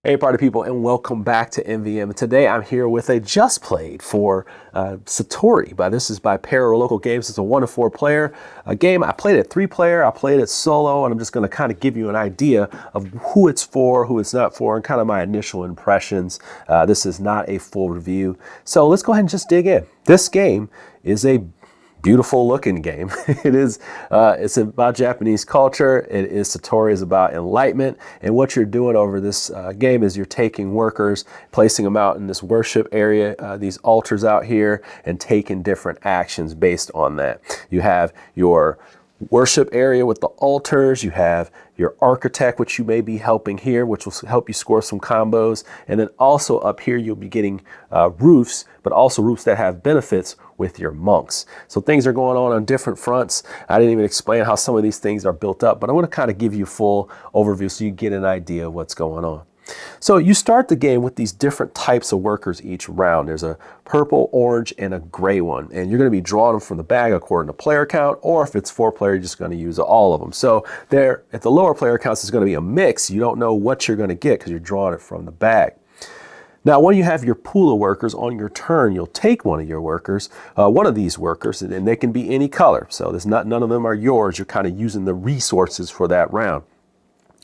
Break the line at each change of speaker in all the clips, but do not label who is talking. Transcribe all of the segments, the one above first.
Hey party people, and welcome back to MVM. Today I'm here with a Just Played for Satori. This is by Local Games. It's a 1 to 4 player game. I played it 3-player, I played it solo, and I'm just going to kind of give you an idea of who it's for, who it's not for, and kind of my initial impressions. This is not a full review. So let's go ahead and just dig in. This game is a beautiful looking game. It's about Japanese culture. Satori is about enlightenment. And what you're doing over this game is you're taking workers, placing them out in this worship area, these altars out here, and taking different actions based on that. You have your worship area with the altars. You have your architect, which you may be helping here, which will help you score some combos. And then also up here, you'll be getting roofs, but also roofs that have benefits with your monks. So things are going on different fronts. I didn't even explain how some of these things are built up, but I want to kind of give you a full overview so you get an idea of what's going on. So you start the game with these different types of workers each round. There's a purple, orange, and a gray one. And you're going to be drawing them from the bag according to player count, or if it's 4-player, you're just going to use all of them. So there, at the lower player counts, it's going to be a mix. You don't know what you're going to get because you're drawing it from the bag. Now, when you have your pool of workers on your turn, you'll take one of your workers, one of these workers, and they can be any color. So none of them are yours. You're kind of using the resources for that round.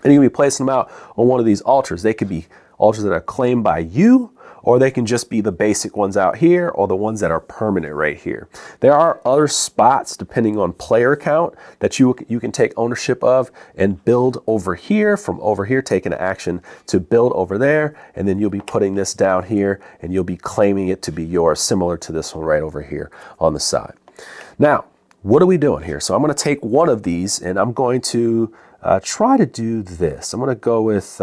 And you're going to be placing them out on one of these altars. They could be altars that are claimed by you, or they can just be the basic ones out here, or the ones that are permanent right here. There are other spots, depending on player count, that you can take ownership of and build over here, from over here, taking action to build over there, and then you'll be putting this down here, and you'll be claiming it to be yours, similar to this one right over here on the side. Now, what are we doing here? So I'm going to take one of these, and I'm going to try to do this. I'm going to go with...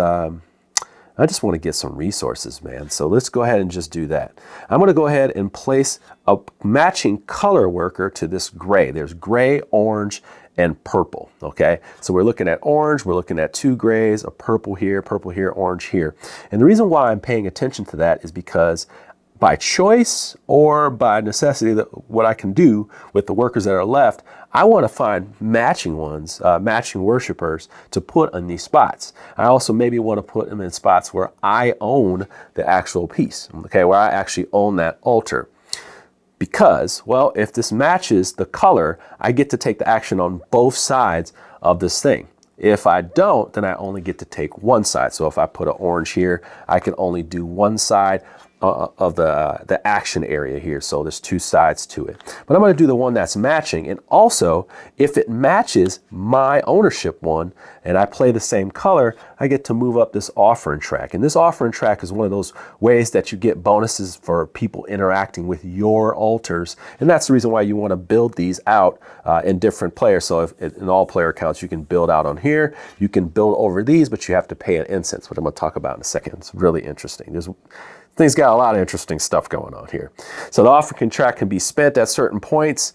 I just want to get some resources, man. So let's go ahead and just do that. I'm going to go ahead and place a matching color worker to this gray. There's gray, orange, and purple, okay? So we're looking at orange, we're looking at 2 grays, a purple here, orange here. And the reason why I'm paying attention to that is because by choice or by necessity, what I can do with the workers that are left, I want to find matching ones, matching worshipers to put in these spots. I also maybe want to put them in spots where I own the actual piece, okay, where I actually own that altar. Because, well, if this matches the color, I get to take the action on both sides of this thing. If I don't, then I only get to take one side. So if I put an orange here, I can only do one side of the action area here. So there's 2 sides to it. But I'm going to do the one that's matching. And also, if it matches my ownership one and I play the same color, I get to move up this offering track. And this offering track is one of those ways that you get bonuses for people interacting with your altars. And that's the reason why you want to build these out in different players. So if in all player accounts, you can build out on here. You can build over these, but you have to pay an incense, which I'm going to talk about in a second. It's really interesting. Things got a lot of interesting stuff going on here. So the offering track can be spent at certain points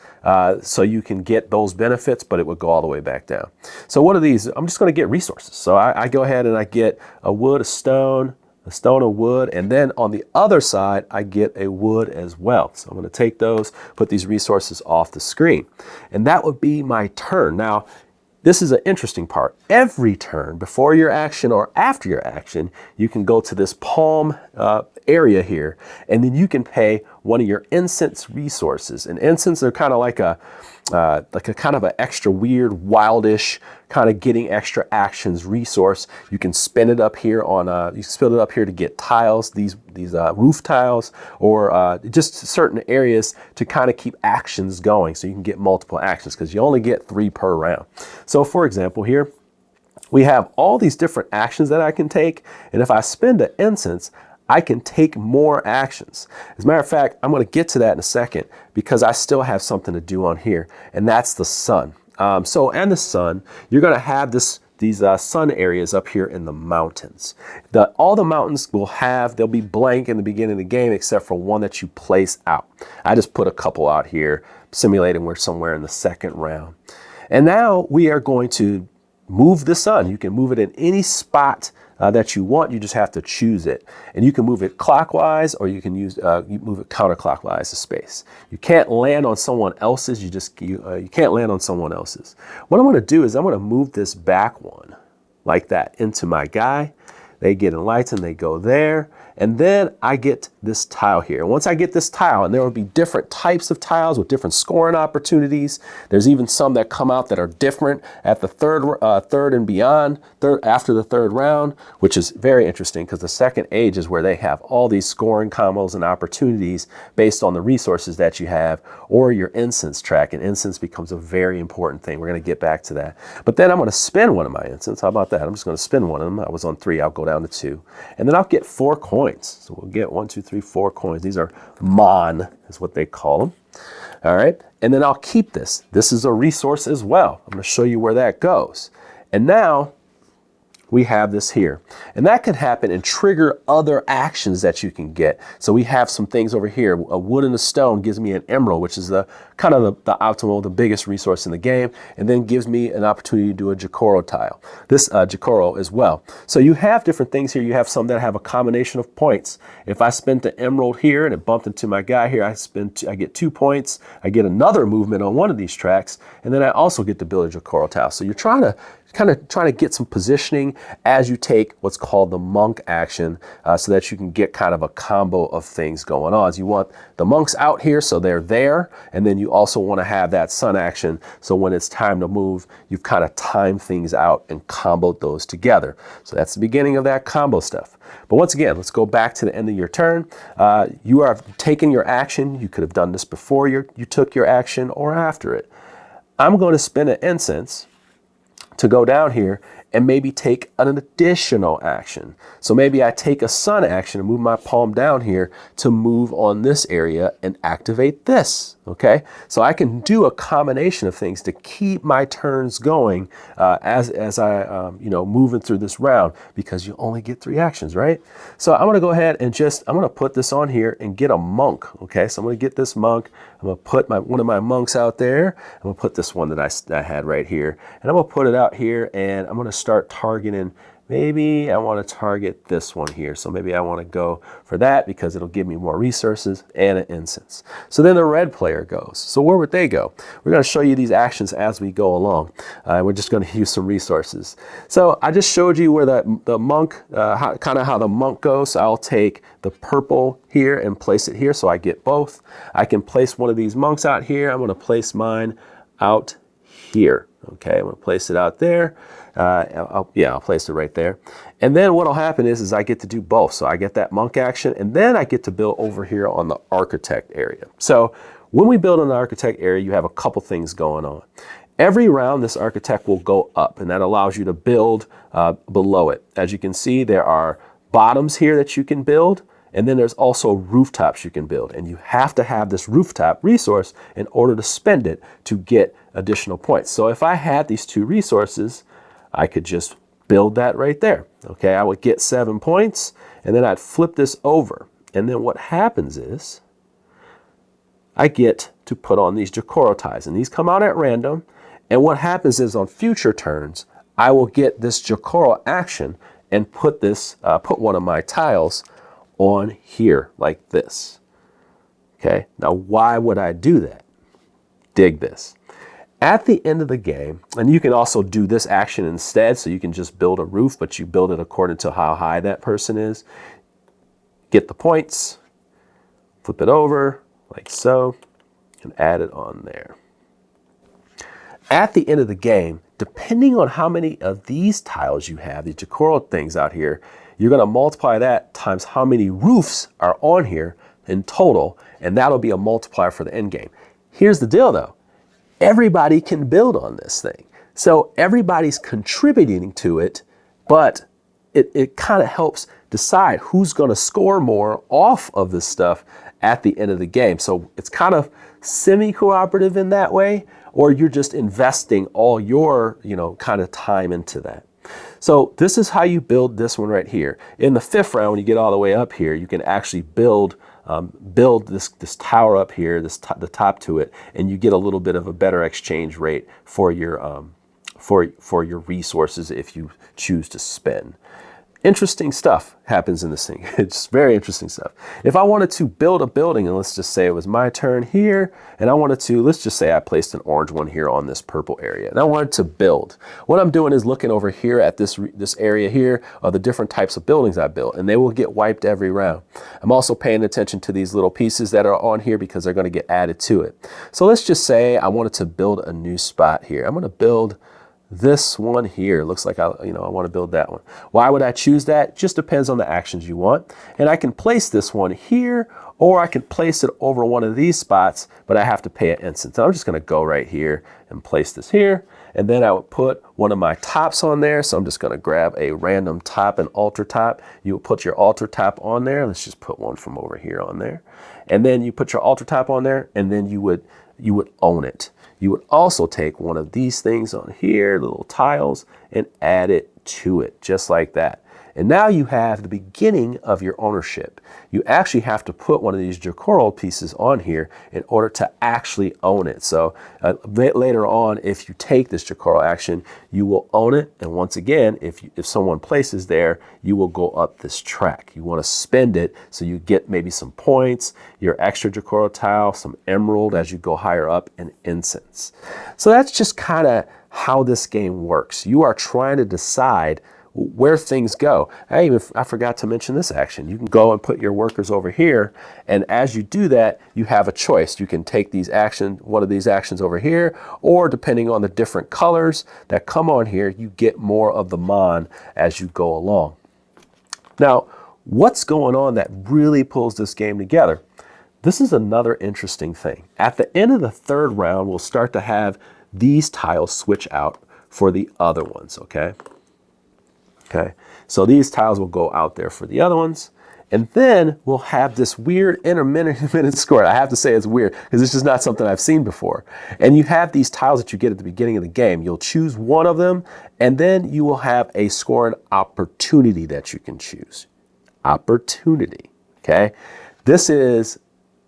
so you can get those benefits, but it would go all the way back down. So what are these? I'm just going to get resources. So I go ahead and I get a wood, a stone, a wood, and then on the other side, I get a wood as well. So I'm going to take those, put these resources off the screen. And that would be my turn. Now, this is an interesting part. Every turn, before your action or after your action, you can go to this palm area here, and then you can pay one of your incense resources. And incense are kind of like a kind of an extra weird, wildish, kind of getting extra actions resource. You can spend it up here on you can spend it up here to get tiles, these roof tiles, or just certain areas to kind of keep actions going, so you can get multiple actions because you only get 3 per round. So for example, here we have all these different actions that I can take, and if I spend an incense, I can take more actions. As a matter of fact, I'm going to get to that in a second because I still have something to do on here, and that's the sun. And the sun, you're going to have these sun areas up here in the mountains. All the mountains they'll be blank in the beginning of the game except for one that you place out. I just put a couple out here, simulating we're somewhere in the second round. And now we are going to move the sun. You can move it in any spot that you want. You just have to choose it, and you can move it clockwise, or you can you move it counterclockwise to space. You can't land on someone else's. You can't land on someone else's. What I'm going to do is I'm going to move this back one like that into my guy. They get enlightened, they go there. And then I get this tile here. And once I get this tile, and there will be different types of tiles with different scoring opportunities. There's even some that come out that are different at the third and beyond, after the third round, which is very interesting because the second age is where they have all these scoring combos and opportunities based on the resources that you have or your incense track. And incense becomes a very important thing. We're going to get back to that. But then I'm going to spend one of my incense. How about that? I'm just going to spend one of them. I was on 3. I'll go down to 2. And then I'll get 4 coins. So we'll get 1, 2, 3, 4 coins. These are mon, is what they call them. All right. And then I'll keep this. This is a resource as well. I'm going to show you where that goes. And now we have this here. And that can happen and trigger other actions that you can get. So we have some things over here. A wood and a stone gives me an emerald, which is the kind of the optimal, the biggest resource in the game, and then gives me an opportunity to do a Jokoro tile. This Jokoro as well. So you have different things here. You have some that have a combination of points. If I spent the emerald here and it bumped into my guy here, I get 2 points. I get another movement on one of these tracks, and then I also get to build a Jokoro tile. So you're trying to get some positioning as you take what's called the monk action, so that you can get kind of a combo of things going on. So you want the monks out here so they're there, and then you also want to have that sun action so when it's time to move, you've kind of timed things out and comboed those together. So that's the beginning of that combo stuff. But once again, let's go back to the end of your turn. You are taking your action. You could have done this before you took your action or after it. I'm going to spin an incense to go down here and maybe take an additional action. So maybe I take a sun action and move my palm down here to move on this area and activate this, okay? So I can do a combination of things to keep my turns going as I, moving through this round, because you only get 3 actions, right? So I'm gonna go ahead and I'm gonna put this on here and get a monk, okay? So I'm gonna get this monk. I'm gonna put one of my monks out there. I'm gonna put this one that I had right here, and I'm gonna put it out here, and I'm gonna start targeting. Maybe I want to target this one here. So maybe I want to go for that because it'll give me more resources and an incense. So then the red player goes. So where would they go? We're going to show you these actions as we go along. We're just going to use some resources. So I just showed you where the monk, how the monk goes. So I'll take the purple here and place it here so I get both. I can place one of these monks out here. I'm going to place mine out here. Okay, I'm going to place it out there. I'll place it right there. And then what'll happen is I get to do both. So I get that monk action, and then I get to build over here on the architect area. So when we build on the architect area, you have a couple things going on. Every round, this architect will go up, and that allows you to build below it. As you can see, there are bottoms here that you can build, and then there's also rooftops you can build. And you have to have this rooftop resource in order to spend it to get additional points. So if I had these 2 resources, I could just build that right there. Okay, I would get 7 points, and then I'd flip this over. And then what happens is I get to put on these Jokoro ties, and these come out at random. And what happens is on future turns, I will get this Jokoro action and put one of my tiles on here like this. Okay, now why would I do that? Dig this. At the end of the game, and you can also do this action instead, so you can just build a roof, but you build it according to how high that person is. Get the points, flip it over like so, and add it on there. At the end of the game, depending on how many of these tiles you have, these Jokoro things out here, you're going to multiply that times how many roofs are on here in total, and that'll be a multiplier for the end game. Here's the deal though. Everybody can build on this thing. So everybody's contributing to it, but it kind of helps decide who's going to score more off of this stuff at the end of the game. So it's kind of semi-cooperative in that way, or you're just investing all your, kind of time into that. So this is how you build this one right here. In the 5th round, when you get all the way up here, you can actually build this tower up here, the top to it, and you get a little bit of a better exchange rate for your for your resources if you choose to spend. interesting stuff happens in this thing. It's very interesting stuff. If I wanted to build a building, and let's just say it was my turn here, and I wanted to, let's just say I placed an orange one here on this purple area, and I wanted to build. What I'm doing is looking over here at this area here of the different types of buildings I built, and they will get wiped every round. I'm also paying attention to these little pieces that are on here because they're going to get added to it. So let's just say I wanted to build a new spot here. I'm going to build this one here. Looks like I want to build that one. Why would I choose that? Just depends on the actions you want. And I can place this one here, or I can place it over one of these spots, but I have to pay an instance. I'm just going to go right here and place this here. And then I would put one of my tops on there. So I'm just going to grab a random top and altar top. You would put your altar top on there. Let's just put one from over here on there. And then you put your altar top on there, and then you would own it. You would also take one of these things on here, little tiles, and add it to it, just like that. And now you have the beginning of your ownership. You actually have to put one of these Jokoro pieces on here in order to actually own it. So later on, if you take this Jokoro action, you will own it. And once again, if someone places there, you will go up this track. You want to spend it so you get maybe some points, your extra Jokoro tile, some emerald as you go higher up, and incense. So that's just kind of how this game works. You are trying to decide where things go. I forgot to mention this action. You can go and put your workers over here, and as you do that, you have a choice. You can take one of these actions over here, or depending on the different colors that come on here, you get more of the mon as you go along. Now, what's going on that really pulls this game together? This is another interesting thing. At the end of the third round, we'll start to have these tiles switch out for the other ones, okay? Okay, so these tiles will go out there for the other ones. And then we'll have this weird intermittent score. I have to say it's weird because it's just not something I've seen before. And you have these tiles that you get at the beginning of the game. You'll choose one of them, and then you will have a scoring opportunity that you can choose. Opportunity, okay? This is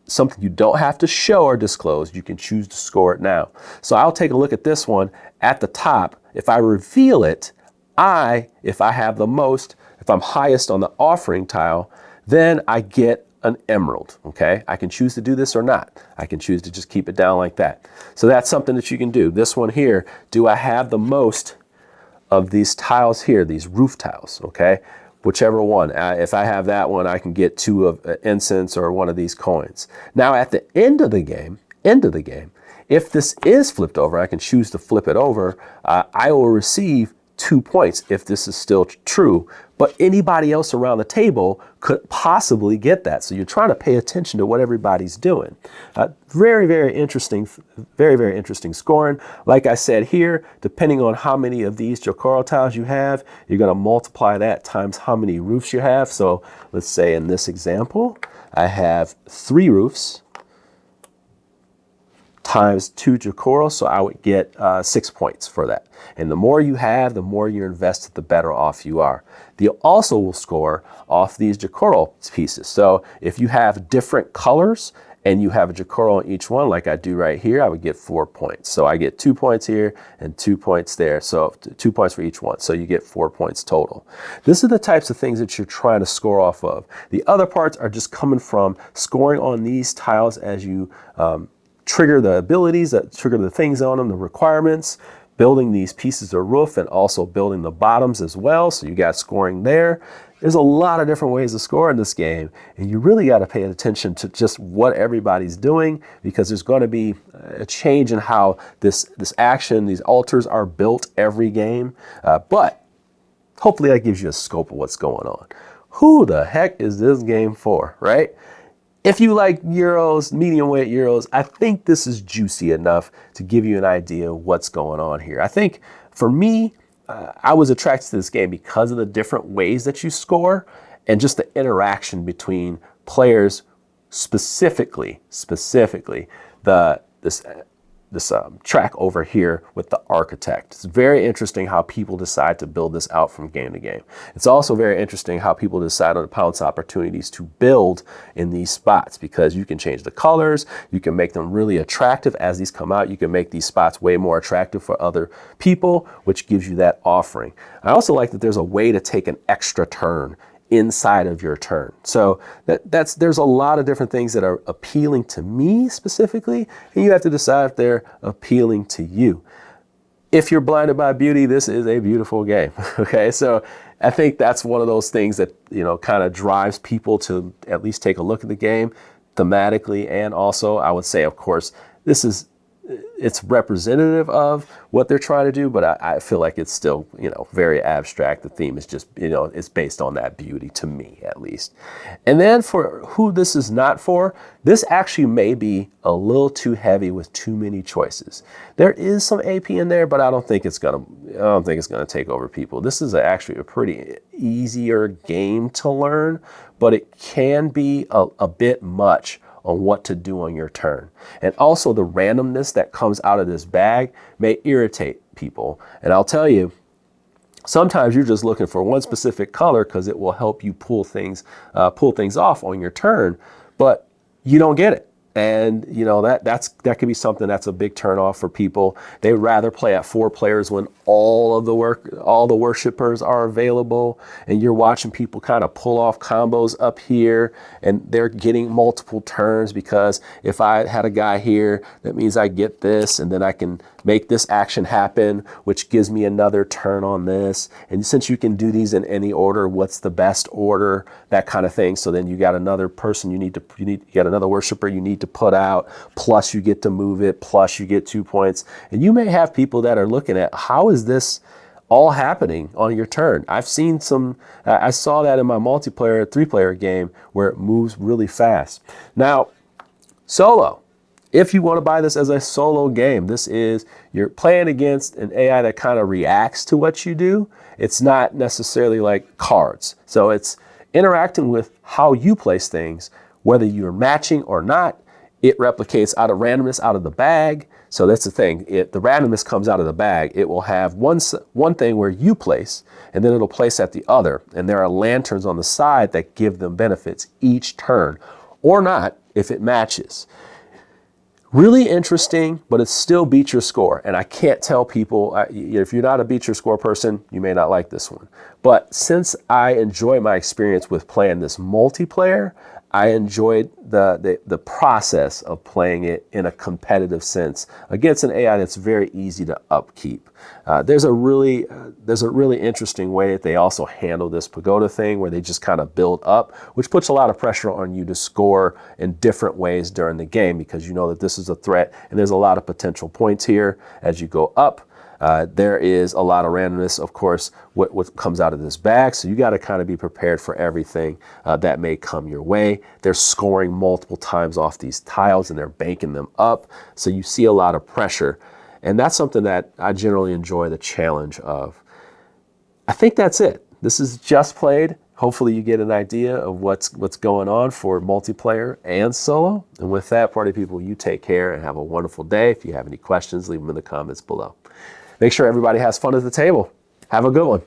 something you don't have to show or disclose. You can choose to score it now. So I'll take a look at this one at the top. If I reveal it, if I have the most, if I'm highest on the offering tile, then I get an emerald, okay? I can choose to do this or not. I can choose to just keep it down like that. So that's something that you can do. This one here, do I have the most of these tiles here, these roof tiles, okay? Whichever one. If I have that one, I can get 2 of incense or one of these coins. Now at the end of the game, if this is flipped over, I can choose to flip it over. I will receive 2 points if this is still true, but anybody else around the table could possibly get that. So you're trying to pay attention to what everybody's doing. Very, very interesting scoring. Like I said here, depending on how many of these Jokoro tiles you have, you're going to multiply that times how many roofs you have. So let's say in this example, I have 3 roofs times 2 Jokoro, so I would get 6 points for that. And the more you have, the more you're invested, the better off you are. You also will score off these Jokoro pieces. So if you have different colors and you have a Jokoro on each one, like I do right here, I would get 4 points. So I get 2 points here and 2 points there. So 2 points for each one. So you get 4 points total. This are the types of things that you're trying to score off of. The other parts are just coming from scoring on these tiles as you trigger the abilities, that trigger the things on them, the requirements, building these pieces of roof, and also building the bottoms as well. So you got scoring there. There's a lot of different ways to score in this game, and you really got to pay attention to just what everybody's doing, because there's going to be a change in how this action, these altars are built every game. But hopefully that gives you a scope of what's going on. Who the heck is this game for, right? If you like Euros, medium weight Euros, I think this is juicy enough to give you an idea of what's going on here. I think for me, I was attracted to this game because of the different ways that you score and just the interaction between players, specifically this track over here with the architect. It's very interesting how people decide to build this out from game to game. It's also very interesting how people decide on the pounce opportunities to build in these spots, because you can change the colors, you can make them really attractive as these come out. You can make these spots way more attractive for other people, which gives you that offering. I also like that there's a way to take an extra turn inside of your turn. So there's a lot of different things that are appealing to me specifically, and you have to decide if they're appealing to you. If you're blinded by beauty, this is a beautiful game. Okay, so I think that's one of those things that, you know, kind of drives people to at least take a look at the game thematically, and also I would say, of course, it's representative of what they're trying to do, but I feel like it's still, you know, very abstract. The theme is just, you know, it's based on that beauty, to me at least. And then for who this is not for, this actually may be a little too heavy with too many choices. There is some AP in there, but I don't think it's gonna take over people. This is actually a pretty easier game to learn, but it can be a bit much on what to do on your turn. And also the randomness that comes out of this bag may irritate people. And I'll tell you, sometimes you're just looking for one specific color because it will help you pull things off on your turn, but you don't get it. And you know, that could be something that's a big turn off for people. They'd rather play at 4 players when all the worshipers are available, and you're watching people kind of pull off combos up here, and they're getting multiple turns, because if I had a guy here, that means I get this, and then I can make this action happen, which gives me another turn on this. And since you can do these in any order, what's the best order, that kind of thing. So then you got another person you got another worshiper you need to put out, plus you get to move it, plus you get 2 points. And you may have people that are looking at, how is this all happening on your turn? I've seen I saw that in my multiplayer 3-player game where it moves really fast. Now, solo. If you want to buy this as a solo game, you're playing against an AI that kind of reacts to what you do. It's not necessarily like cards. So it's interacting with how you place things, whether you're matching or not. It replicates out of randomness out of the bag. So that's the thing. The randomness comes out of the bag. It will have one thing where you place, and then it'll place at the other. And there are lanterns on the side that give them benefits each turn, or not if it matches. Really interesting, but it still beats your score. And I can't tell people, if you're not a beat your score person, you may not like this one. But since I enjoy my experience with playing this multiplayer, I enjoyed the process of playing it in a competitive sense against an AI that's very easy to upkeep. There's a really interesting way that they also handle this pagoda thing, where they just kind of build up, which puts a lot of pressure on you to score in different ways during the game, because you know that this is a threat and there's a lot of potential points here as you go up. There is a lot of randomness, of course, what comes out of this bag. So you got to kind of be prepared for everything that may come your way. They're scoring multiple times off these tiles and they're banking them up. So you see a lot of pressure. And that's something that I generally enjoy the challenge of. I think that's it. This is Just Played. Hopefully you get an idea of what's going on for multiplayer and solo. And with that, party people, you take care and have a wonderful day. If you have any questions, leave them in the comments below. Make sure everybody has fun at the table. Have a good one.